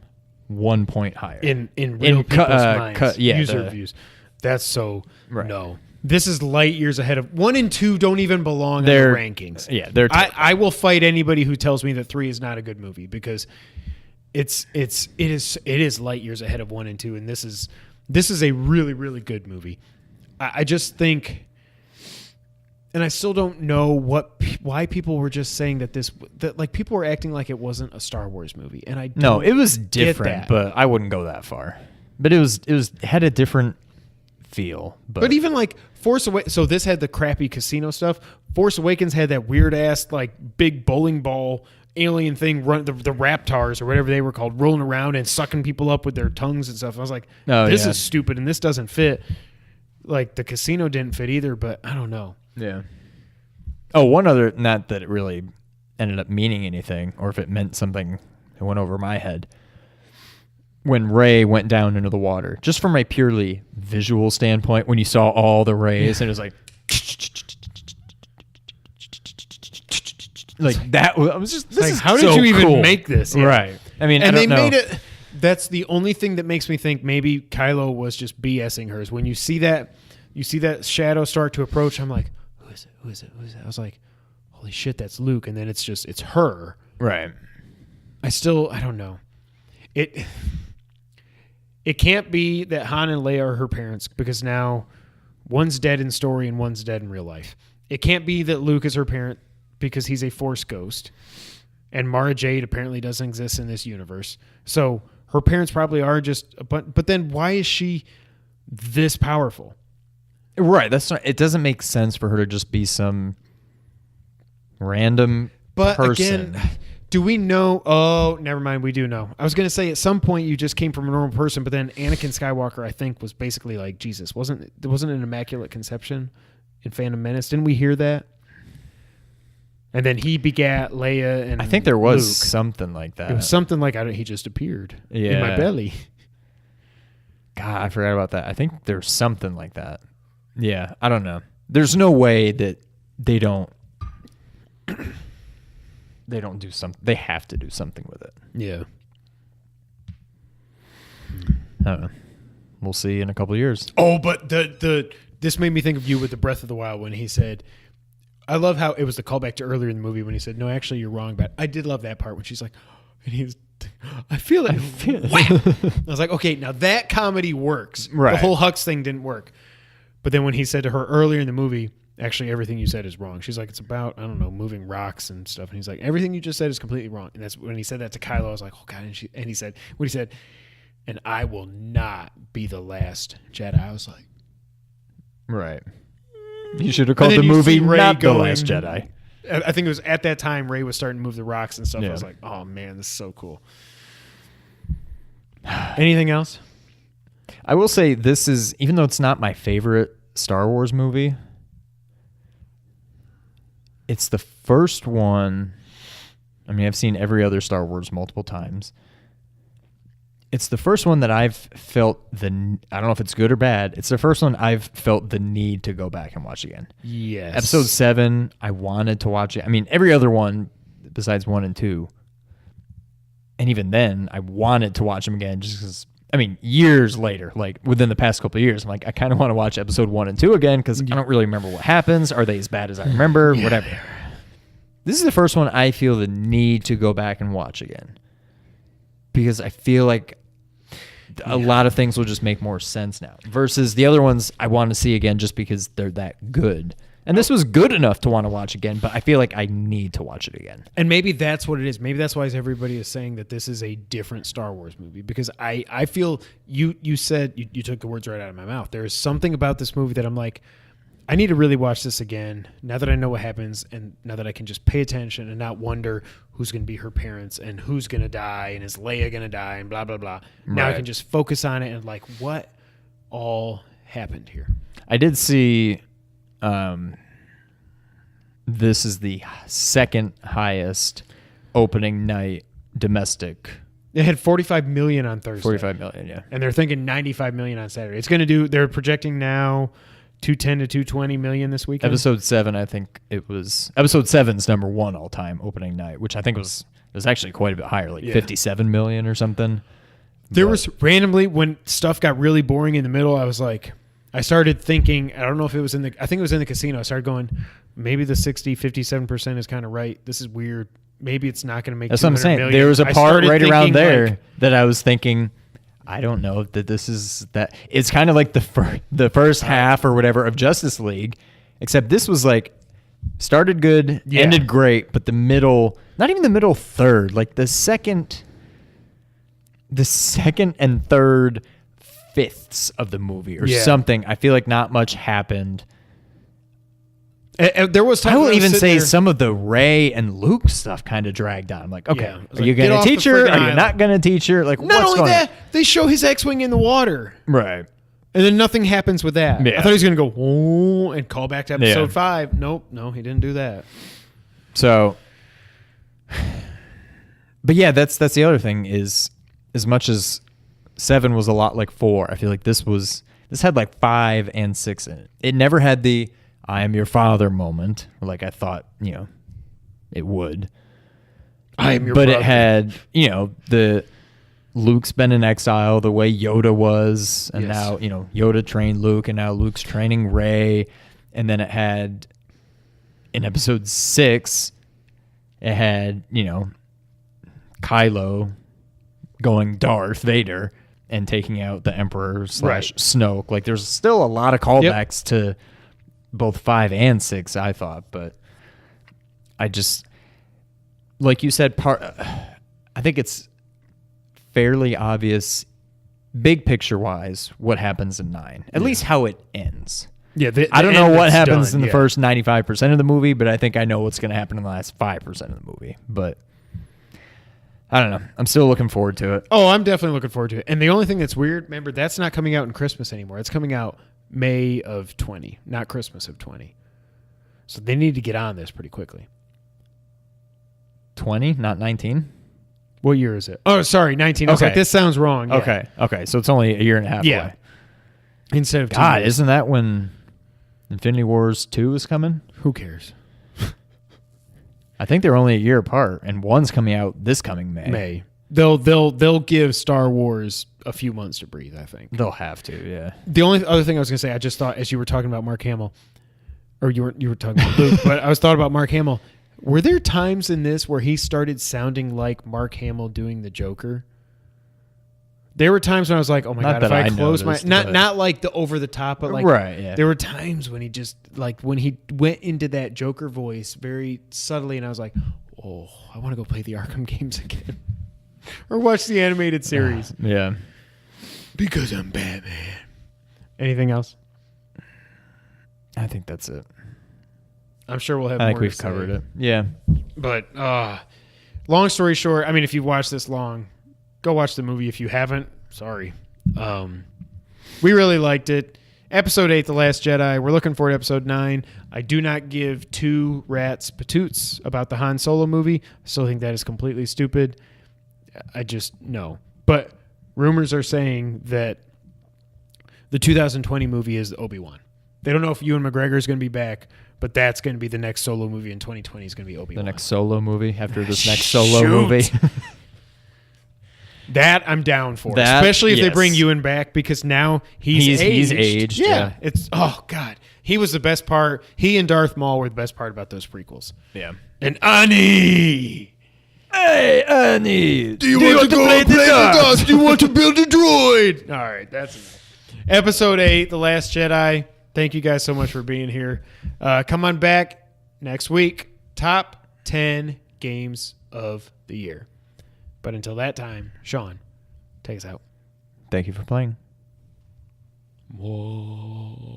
1 point higher. In real people's minds, yeah, user reviews. That's so Right. no. This is light years ahead of 1 and 2 don't even belong in the They're- rankings. yeah, they're I will fight anybody who tells me that 3 is not a good movie because it is light years ahead of 1 and 2, and this is a really, really good movie. I just think, and I still don't know why people were just saying that like people were acting like it wasn't a Star Wars movie, and I don't No, it was get different, that. but I wouldn't go that far. But it had a different feel. But even like Force Awakens, so this had the crappy casino stuff. Force Awakens had that weird ass like big bowling ball alien thing, the Raptors or whatever they were called, rolling around and sucking people up with their tongues and stuff. I was like, this is stupid and this doesn't fit. Like the casino didn't fit either, but I don't know. Yeah. Oh, one other, not that it really ended up meaning anything, or if it meant something that went over my head. When Rey went down into the water, just from a purely visual standpoint, when you saw all the rays and it was like that, I was just, this Like, is how so did you even cool. make this? Yeah. Right. I mean, And I they don't know. made it. That's the only thing that makes me think maybe Kylo was just BSing her. Is when you see that shadow start to approach. I'm like, who is it? Who is it? Who is it? I was like, holy shit, that's Luke. And then it's her. Right. I don't know. It can't be that Han and Leia are her parents because now one's dead in story and one's dead in real life. It can't be that Luke is her parent because he's a Force ghost. And Mara Jade apparently doesn't exist in this universe. So her parents probably are just... But then why is she this powerful? Right. That's not. It doesn't make sense for her to just be some random person. Again, do we know? Oh, never mind. We do know. I was going to say at some point you just came from a normal person, but then Anakin Skywalker, I think, was basically like Jesus. Wasn't an immaculate conception in Phantom Menace? Didn't we hear that? And then he begat Leia and I think there was Luke. something like that. It was something like he just appeared in Yeah. my belly. God, I forgot about that. I think there's something like that. Yeah, I don't know. There's no way that they don't do something. They have to do something with it. Yeah. I don't know. We'll see in a couple of years. Oh, but this made me think of you with the Breath of the Wild when he said, I love how it was the callback to earlier in the movie when he said, no, actually, you're wrong. But I did love that part when she's like, and he was, I feel it. I was like, okay, now that comedy works. Right. The whole Hux thing didn't work. But then when he said to her earlier in the movie, actually, everything you said is wrong. She's like, it's about, I don't know, moving rocks and stuff. And he's like, everything you just said is completely wrong. And that's when he said that to Kylo, I was like, oh, God. And he said, when he said, and I will not be the last Jedi. I was like, Right. You should have called And the then you see movie Rey not going- The Last Jedi. I think it was at that time Rey was starting to move the rocks and stuff. Yeah. I was like, oh, man, this is so cool. Anything else? I will say this is, even though it's not my favorite Star Wars movie, it's the first one. I mean, I've seen every other Star Wars multiple times. It's the first one that I've felt I don't know if it's good or bad. It's the first one I've felt the need to go back and watch again. Yes. Episode 7, I wanted to watch it. I mean, every other one besides 1 and 2. And even then, I wanted to watch them again just because, I mean, years later, like within the past couple of years, I'm like, I kind of want to watch episode 1 and 2 again because I don't really remember what happens. Are they as bad as I remember? Whatever. This is the first one I feel the need to go back and watch again because I feel like a lot of things will just make more sense now versus the other ones I want to see again just because they're that good. And this was good enough to want to watch again, but I feel like I need to watch it again. And maybe that's what it is. Maybe that's why everybody is saying that this is a different Star Wars movie because I feel you said, you took the words right out of my mouth. There is something about this movie that I'm like, I need to really watch this again now that I know what happens and now that I can just pay attention and not wonder who's going to be her parents and who's going to die and is Leia going to die and blah, blah, blah. Now I Right. can just focus on it and like what all happened here. I did see this is the second highest opening night domestic. It had 45 million on Thursday. 45 million, yeah. And they're thinking 95 million on Saturday. It's going to they're projecting now 210 to 220 million this weekend. Episode 7, I think it was. Episode 7's number 1 all time opening night, which I think was actually quite a bit higher, like 57 million or something. There was randomly when stuff got really boring in the middle, I was like, I started thinking, I don't know if it was I think it was in the casino. I started going, maybe the 57% is kind of right. This is weird. Maybe it's not going to make That's what I'm 200 saying. million. There was a I part started right around thinking, there like, that I was thinking, I don't know that this is that. It's kind of like the first half or whatever of Justice League, except this was like started good, ended great, but the middle, not even the middle third, like the second and third fifths of the movie or something. I feel like not much happened. There was time I will when even sitting say there- some of the Ray and Luke stuff kind of dragged on. I'm like, okay, Yeah. I was are like, you get going off to the teach her? friggin' Are you island. not going to teach her? Like, Not what's only going that, they show his X-Wing in the water. on? Right. And then nothing happens with that. Yeah. I thought he was going to go, oh, and call back to episode Yeah. 5. Nope. No, he didn't do that. So, but yeah, that's the other thing is as much as 7 was a lot like 4, I feel like this had like 5 and 6 in it. It never had the I am your father moment like I thought, it would. I am your But brother. it had, the Luke's been in exile the way Yoda was, and Yes. now, Yoda trained Luke, and now Luke's training Rey. And then it had, in episode 6, it had, Kylo going Darth Vader and taking out the Emperor / Right. Snoke. Like, there's still a lot of callbacks to both 5 and 6, I thought, but I just, like you said, I think it's fairly obvious, big picture wise, what happens in 9. At least how it ends. Yeah, I don't know what happens in the yeah. first 95% of the movie, but I think I know what's going to happen in the last 5% of the movie. But I don't know. I'm still looking forward to it. Oh, I'm definitely looking forward to it. And the only thing that's weird, remember, that's not coming out in Christmas anymore. It's coming out May of 20, not Christmas of 20. So they need to get on this pretty quickly. 20, not 19? What year is it? Oh, sorry, 19. I was Okay. like, this sounds wrong. Yeah. Okay. So it's only a year and a half Yeah. away. Instead of 2 God, years. isn't that when Infinity Wars 2 is coming? Who cares? I think they're only a year apart, and one's coming out this coming May. May. They'll give Star Wars a few months to breathe, I think. They'll have to, yeah. The only other thing I was going to say, I just thought as you were talking about Mark Hamill, or you were talking about Luke, but I was thought about Mark Hamill. Were there times in this where he started sounding like Mark Hamill doing the Joker? There were times when I was like, "Oh my Not god!" If that I I close noticed, my but- not like the over the top, but like Right, yeah. There were times when he just like when he went into that Joker voice very subtly, and I was like, "Oh, I want to go play the Arkham games again, or watch the animated series." Yeah. Because I'm Batman. Anything else? I think that's it. I'm sure we'll have. I think more we've to say. covered it. Yeah. But long story short, I mean, if you've watched this long, go watch the movie. If you haven't, sorry. We really liked it. Episode 8, The Last Jedi. We're looking forward to Episode 9. I do not give two rats patoots about the Han Solo movie. I still think that is completely stupid. I just, no. But rumors are saying that the 2020 movie is Obi-Wan. They don't know if Ewan McGregor is going to be back, but that's going to be the next Solo movie in 2020 is going to be Obi-Wan. The next Solo movie after this next Solo Shoot. movie. That I'm down for, That, especially if they yes. bring Ewan back because now he's aged, Yeah, yeah. it's God. He was the best part. He and Darth Maul were the best part about those prequels. Yeah. And Annie, Hey, Annie. do you want to go play the dust? Do you want to build a droid? All right, that's enough. Episode 8, The Last Jedi. Thank you guys so much for being here. Come on back next week. Top 10 games of the year. But until that time, Sean, take us out. Thank you for playing. Whoa.